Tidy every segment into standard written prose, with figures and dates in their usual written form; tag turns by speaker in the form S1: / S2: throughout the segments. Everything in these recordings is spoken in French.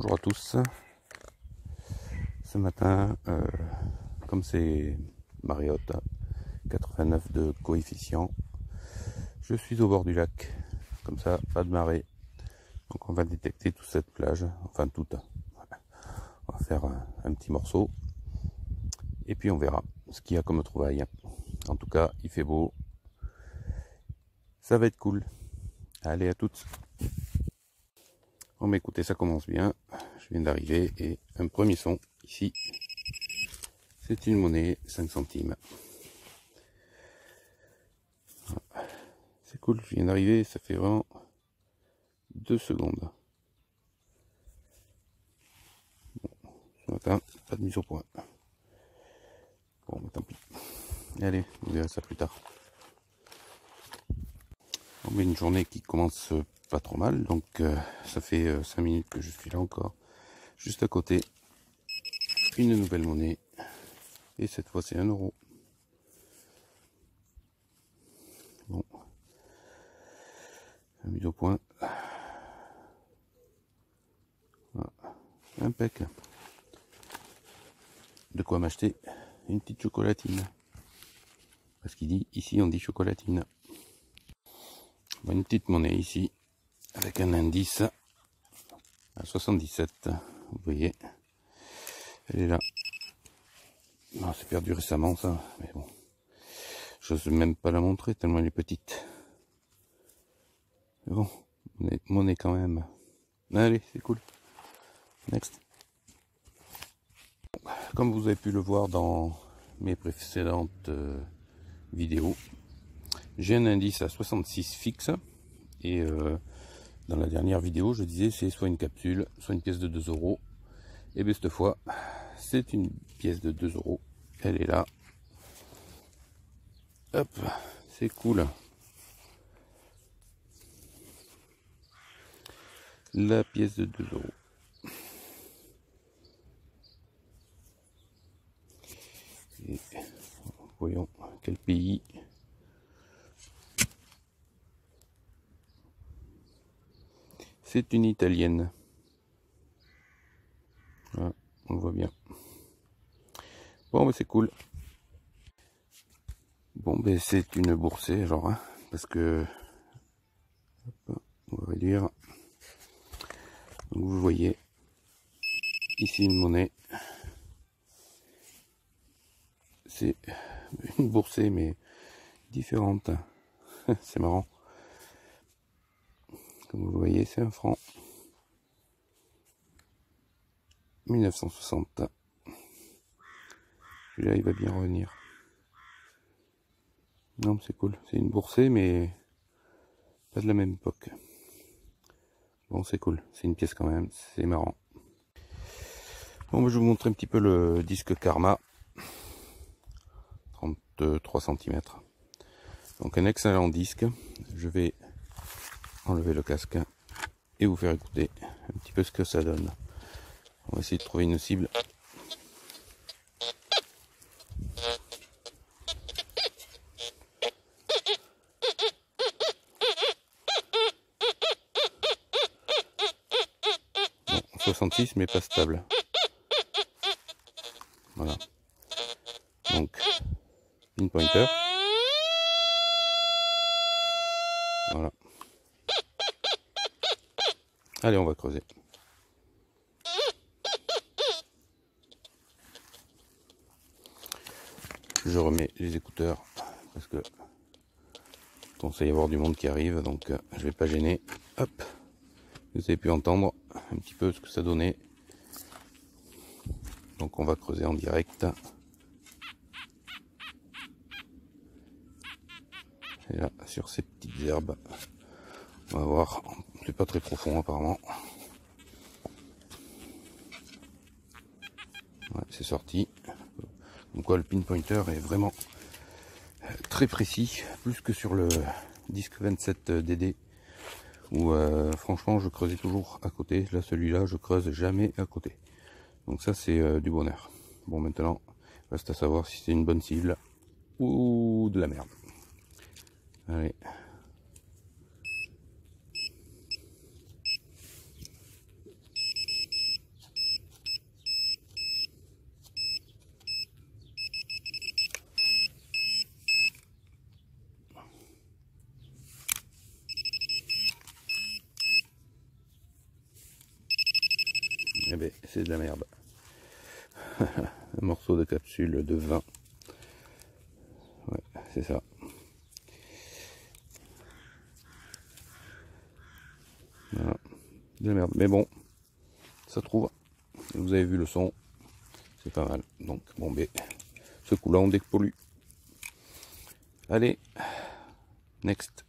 S1: Bonjour à tous. Ce matin, comme c'est Mariotte, 89 de coefficient, je suis au bord du lac. Comme ça, pas de marée. Donc on va détecter toute cette plage, enfin toute. On va faire un petit morceau. Et puis on verra ce qu'il y a comme trouvaille. En tout cas, il fait beau. Ça va être cool. Allez, à toutes. Bon, mais écoutez, ça commence bien. Je viens d'arriver et un premier son ici. C'est une monnaie 5 centimes. C'est cool, je viens d'arriver, ça fait vraiment 2 secondes. Bon, ce matin, pas de mise au point. Bon, mais tant pis. Allez, on verra ça plus tard. On met une journée qui commence pas trop mal, donc ça fait 5 minutes que je suis là encore. Juste à côté, une nouvelle monnaie. Et cette fois, c'est 1 euro. Bon, la mise au point. Voilà. Impec. De quoi m'acheter une petite chocolatine. Parce qu'il dit, ici on dit chocolatine. Une petite monnaie ici, avec un indice à 77. Vous voyez, elle est là. Non, c'est perdu récemment ça, mais bon. Je n'ose même pas la montrer tellement elle est petite. Mais bon, monnaie quand même. Allez, c'est cool. Next. Comme vous avez pu le voir dans mes précédentes vidéos, j'ai un indice à 66 fixe. Et dans la dernière vidéo, je disais c'est soit une capsule, soit une pièce de 2 euros. Et bien cette fois, c'est une pièce de 2 euros. Elle est là. Hop, c'est cool. La pièce de 2 euros. Et voyons quel pays. C'est une italienne. Voilà, on le voit bien. Bon, ben c'est cool. Bon, ben c'est une boursée, genre, hein, parce que hop, on va réduire. Donc, vous voyez ici une monnaie. C'est une boursée, mais différente. C'est marrant. Comme vous le voyez, c'est un franc. 1960. Celui-là, il va bien revenir. Non, c'est cool. C'est une boursée, mais pas de la même époque. Bon, c'est cool. C'est une pièce quand même. C'est marrant. Bon, je vais vous montrer un petit peu le disque Karma. 33 cm. Donc, un excellent disque. Je vais enlever le casque et vous faire écouter un petit peu ce que ça donne. On va essayer de trouver une cible. Bon, 66 mais pas stable. Voilà. Donc, pinpointer. Voilà. Allez, on va creuser. Je remets les écouteurs parce que il va y avoir du monde qui arrive, donc je vais pas gêner. Hop, vous avez pu entendre un petit peu ce que ça donnait. Donc on va creuser en direct. Et là, sur ces petites herbes, on va voir. C'est pas très profond apparemment. Ouais, c'est sorti. Donc quoi, le pinpointer est vraiment très précis, plus que sur le disque 27 DD où franchement je creusais toujours à côté. Là, celui-là, je creuse jamais à côté. Donc ça, c'est du bonheur. Bon, maintenant, reste à savoir si c'est une bonne cible ou de la merde. Allez. Eh ben, c'est de la merde. Un morceau de capsule de vin. Ouais, c'est ça. Voilà, de la merde. Mais bon, ça trouve. Vous avez vu le son, c'est pas mal. Donc, bon, ben, ce coup-là, on dépollue. Allez, next.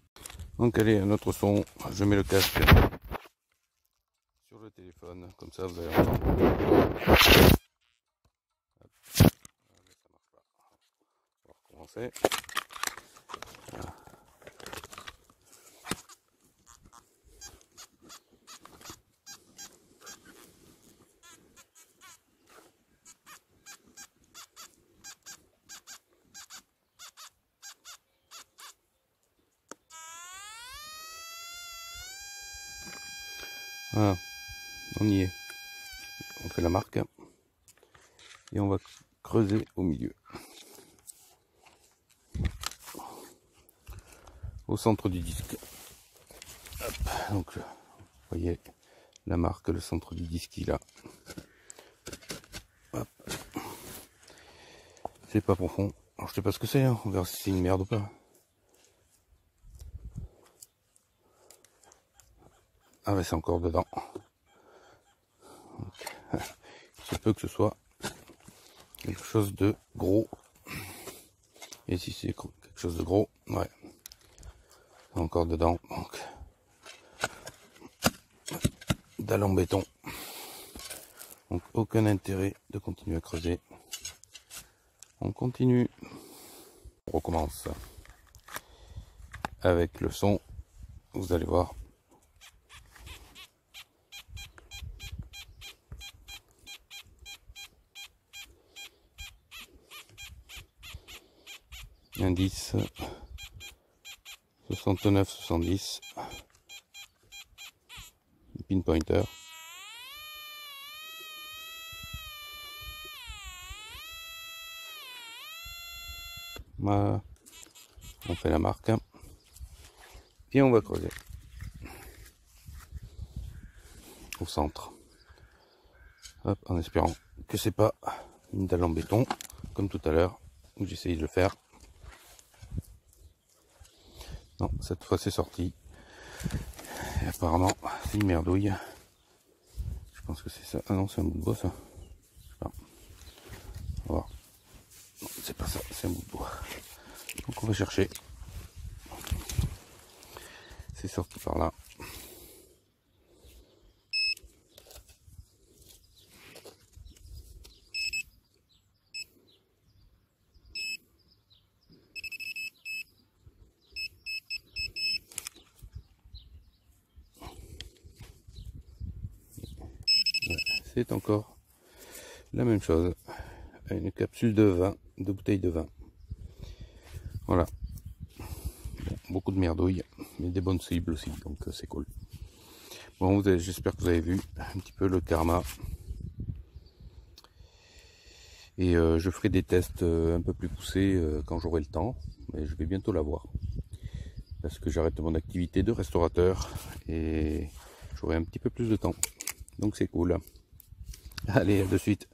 S1: Donc, allez, un autre son. Je mets le casque sur le téléphone, comme ça, vous allez entendre. Ça marche pas. On va recommencer. Voilà. Voilà, on y est. On fait la marque et on va creuser au milieu, au centre du disque. Hop, donc vous voyez la marque, le centre du disque il a. Hop. C'est pas profond. Alors je sais pas ce que c'est, hein. On verra si c'est une merde ou pas. Ah ouais, c'est encore dedans. Donc, il se peut que ce soit quelque chose de gros. Et si c'est quelque chose de gros, ouais, c'est encore dedans. Donc, dalle en béton. Donc aucun intérêt de continuer à creuser. On continue. On recommence avec le son. Vous allez voir. Indice 69-70. Pinpointer. Voilà. On fait la marque. Et on va creuser. Au centre. Hop, en espérant que c'est pas une dalle en béton, comme tout à l'heure, où j'ai essayé de le faire. Non, cette fois c'est sorti. Et apparemment, c'est une merdouille. Je pense que c'est ça. Ah non, c'est un bout de bois, ça. Je sais pas. On va voir. Non, c'est pas ça, c'est un bout de bois. Donc on va chercher. C'est sorti par là. C'est encore la même chose. Une capsule de vin, de bouteille de vin. Voilà. Bon, beaucoup de merdouilles, mais des bonnes cibles aussi, donc c'est cool. Bon, j'espère que vous avez vu un petit peu le karma. Et je ferai des tests un peu plus poussés quand j'aurai le temps. Mais je vais bientôt l'avoir. Parce que j'arrête mon activité de restaurateur et j'aurai un petit peu plus de temps. Donc c'est cool. Allez, à de suite.